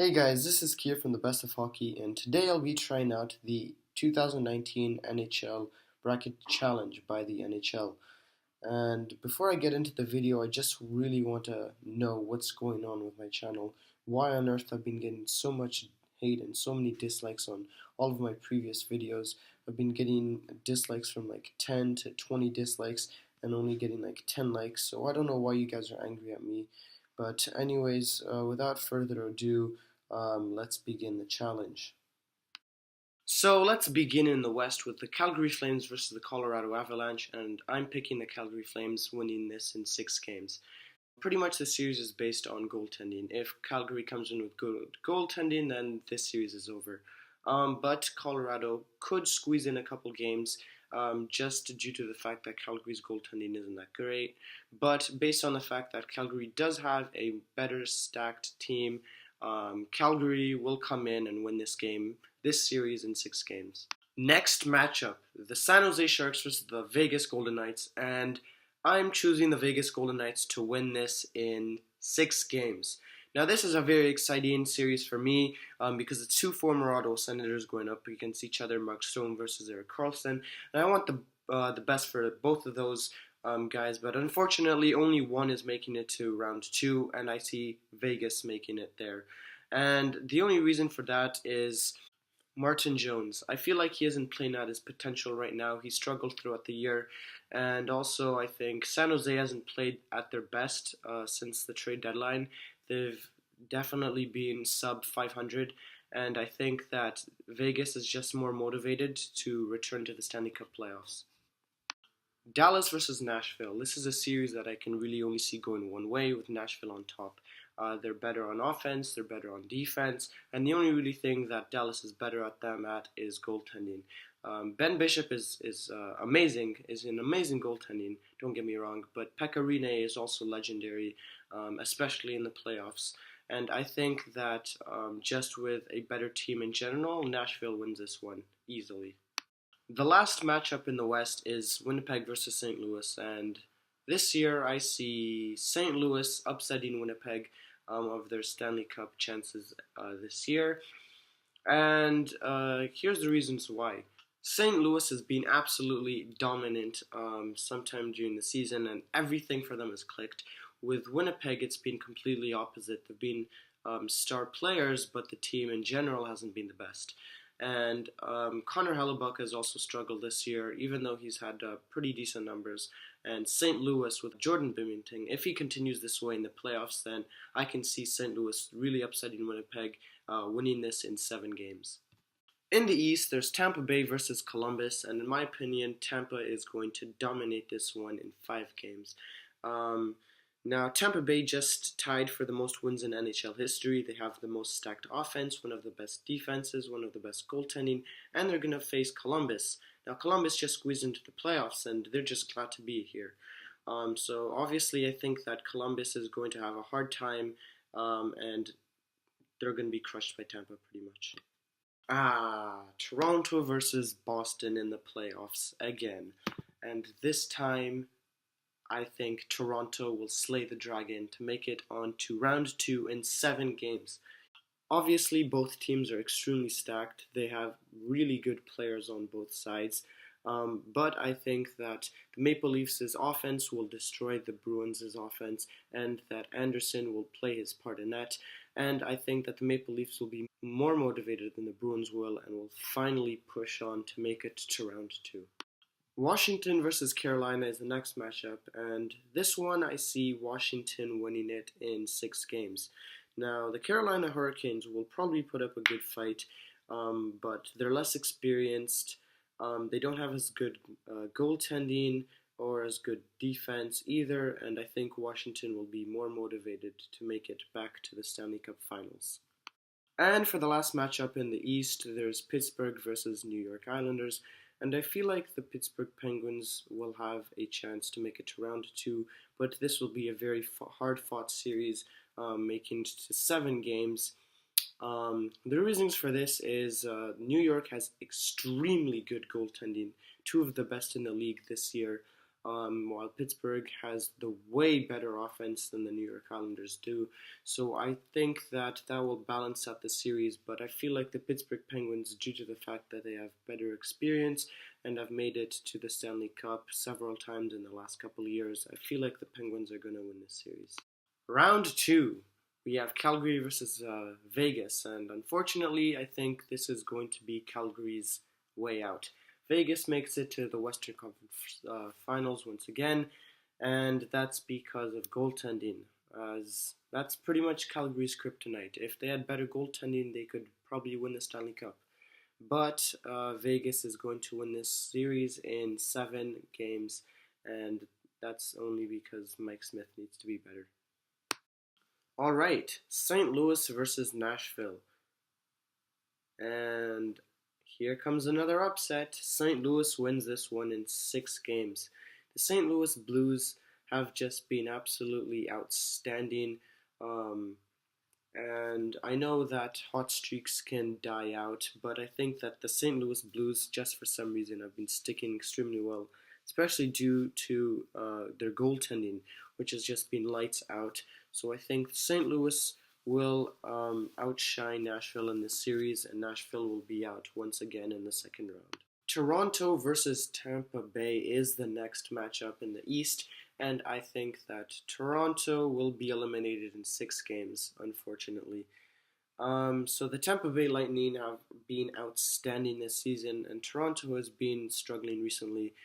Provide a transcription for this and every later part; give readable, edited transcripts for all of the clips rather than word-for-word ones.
Hey guys, this is Kier from the Best of Hockey, and today I'll be trying out the 2019 NHL Bracket Challenge by the NHL. And before I get into the video, I just really want to know what's going on with my channel. Why on earth I've been getting so much hate and so many dislikes on all of my previous videos. I've been getting dislikes from like 10 to 20 dislikes and only getting like 10 likes, so I don't know why you guys are angry at me. But anyways, without further ado, let's begin the challenge. So let's begin in the West with the Calgary Flames versus the Colorado Avalanche, and I'm picking the Calgary Flames winning this in 6 games. Pretty much the series is based on goaltending. If Calgary comes in with good goaltending, then this series is over. But Colorado could squeeze in a couple games just due to the fact that Calgary's goaltending isn't that great. But based on the fact that Calgary does have a better stacked team, Calgary will come in and win this series in 6 games. Next matchup, the San Jose Sharks versus the Vegas Golden Knights, and I'm choosing the Vegas Golden Knights to win this in 6 games. Now this is a very exciting series for me because it's two former Ottawa Senators going up against each other, Mark Stone versus Erik Karlsson, and I want the best for both of those guys, but unfortunately only one is making it to round 2, and I see Vegas making it there. And the only reason for that is Martin Jones. I feel like he isn't playing at his potential right now. He struggled throughout the year, and also I think San Jose hasn't played at their best since the trade deadline. They've definitely been sub 500, and I think that Vegas is just more motivated to return to the Stanley Cup playoffs. Dallas versus Nashville. This is a series that I can really only see going one way, with Nashville on top. They're better on offense, they're better on defense, and the only really thing that Dallas is better at them at is goaltending. Ben Bishop is amazing, is an amazing goaltending, don't get me wrong, but Pekka Rinne is also legendary, especially in the playoffs. And I think that just with a better team in general, Nashville wins this one easily. The last matchup in the West is Winnipeg versus St. Louis, and this year I see St. Louis upsetting Winnipeg of their Stanley Cup chances this year. And here's the reasons why. St. Louis has been absolutely dominant sometime during the season, and everything for them has clicked. With Winnipeg, it's been completely opposite. They've been star players, but the team in general hasn't been the best. And Connor Hellebuyck has also struggled this year, even though he's had pretty decent numbers. And St. Louis with Jordan Binnington, if he continues this way in the playoffs, then I can see St. Louis really upsetting Winnipeg, winning this in 7 games. In the East, there's Tampa Bay versus Columbus, and in my opinion, Tampa is going to dominate this one in 5 games. Now, Tampa Bay just tied for the most wins in NHL history. They have the most stacked offense, one of the best defenses, one of the best goaltending, and they're going to face Columbus. Now, Columbus just squeezed into the playoffs, and they're just glad to be here. So, obviously, I think that Columbus is going to have a hard time, and they're going to be crushed by Tampa pretty much. Toronto versus Boston in the playoffs again. And this time, I think Toronto will slay the dragon to make it on to round 2 in 7 games. Obviously, both teams are extremely stacked. They have really good players on both sides. But I think that the Maple Leafs' offense will destroy the Bruins' offense, and that Anderson will play his part in that. And I think that the Maple Leafs will be more motivated than the Bruins will, and will finally push on to make it to round 2. Washington versus Carolina is the next matchup, and this one I see Washington winning it in 6 games. Now, the Carolina Hurricanes will probably put up a good fight, but they're less experienced. They don't have as good goaltending or as good defense either, and I think Washington will be more motivated to make it back to the Stanley Cup Finals. And for the last matchup in the East, there's Pittsburgh versus New York Islanders. And I feel like the Pittsburgh Penguins will have a chance to make it to round 2, but this will be a very hard-fought series, making it to 7 games. The reasons for this is New York has extremely good goaltending, 2 of the best in the league this year. while Pittsburgh has the way better offense than the New York Islanders do. So I think that will balance out the series, but I feel like the Pittsburgh Penguins, due to the fact that they have better experience and have made it to the Stanley Cup several times in the last couple of years, I feel like the Penguins are going to win this series. Round 2. We have Calgary versus Vegas, and unfortunately, I think this is going to be Calgary's way out. Vegas makes it to the Western Conference Finals once again, and that's because of goaltending. As that's pretty much Calgary's kryptonite. If they had better goaltending, they could probably win the Stanley Cup. But Vegas is going to win this series in 7 games, and that's only because Mike Smith needs to be better. All right, St. Louis versus Nashville. And here comes another upset. St. Louis wins this one in 6 games. The St. Louis Blues have just been absolutely outstanding. And I know that hot streaks can die out, but I think that the St. Louis Blues, just for some reason, have been sticking extremely well, especially due to their goaltending, which has just been lights out. So I think St. Louis will outshine Nashville in this series, and Nashville will be out once again in the second round. Toronto versus Tampa Bay is the next matchup in the East, and I think that Toronto will be eliminated in 6 games, unfortunately. So the Tampa Bay Lightning have been outstanding this season, and Toronto has been struggling recently.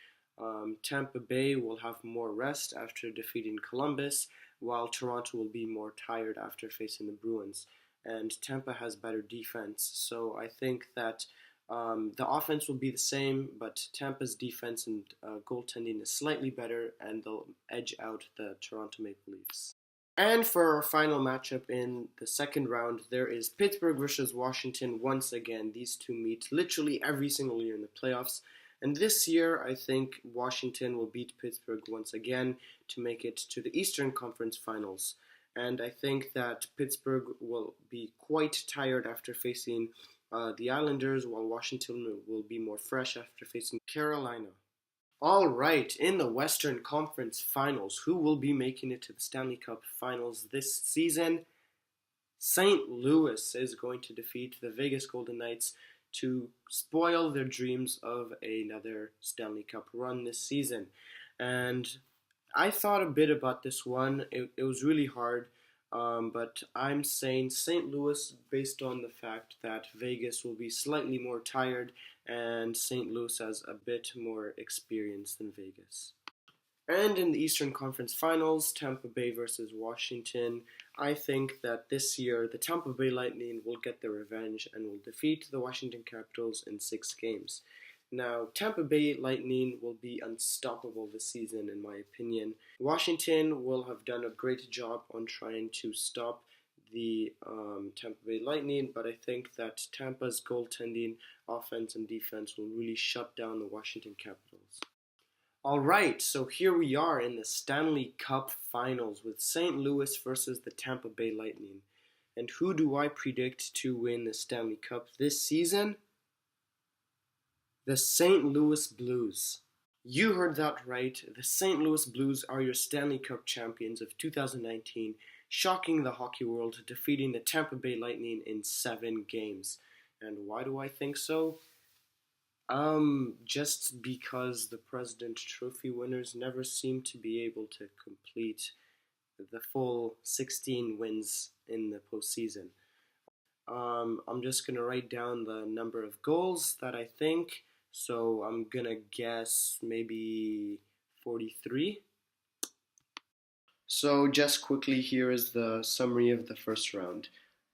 Tampa Bay will have more rest after defeating Columbus, while Toronto will be more tired after facing the Bruins. And Tampa has better defense, so I think that the offense will be the same, but Tampa's defense and goaltending is slightly better, and they'll edge out the Toronto Maple Leafs. And for our final matchup in the second round, there is Pittsburgh versus Washington once again. These two meet literally every single year in the playoffs. And this year, I think Washington will beat Pittsburgh once again to make it to the Eastern Conference Finals. And I think that Pittsburgh will be quite tired after facing the Islanders, while Washington will be more fresh after facing Carolina. All right, in the Western Conference Finals, who will be making it to the Stanley Cup Finals this season? St. Louis is going to defeat the Vegas Golden Knights to spoil their dreams of another Stanley Cup run this season. And I thought a bit about this one. It was really hard, but I'm saying St. Louis based on the fact that Vegas will be slightly more tired and St. Louis has a bit more experience than Vegas. And in the Eastern Conference Finals, Tampa Bay versus Washington, I think that this year the Tampa Bay Lightning will get their revenge and will defeat the Washington Capitals in 6 games. Now, Tampa Bay Lightning will be unstoppable this season, in my opinion. Washington will have done a great job on trying to stop the Tampa Bay Lightning, but I think that Tampa's goaltending, offense, and defense will really shut down the Washington Capitals. Alright, so here we are in the Stanley Cup Finals with St. Louis versus the Tampa Bay Lightning. And who do I predict to win the Stanley Cup this season? The St. Louis Blues. You heard that right. The St. Louis Blues are your Stanley Cup champions of 2019, shocking the hockey world, defeating the Tampa Bay Lightning in 7 games. And why do I think so? Just because the President Trophy winners never seem to be able to complete the full 16 wins in the postseason. I'm just gonna write down the number of goals that I think, so I'm gonna guess maybe 43. So just quickly, here is the summary of the first round.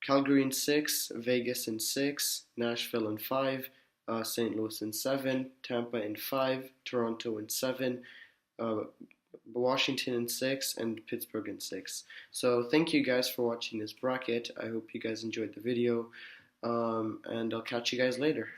Calgary in 6, Vegas in 6, Nashville in 5, St. Louis in 7, Tampa in 5, Toronto in 7, Washington in 6, and Pittsburgh in 6. So thank you guys for watching this bracket. I hope you guys enjoyed the video, and I'll catch you guys later.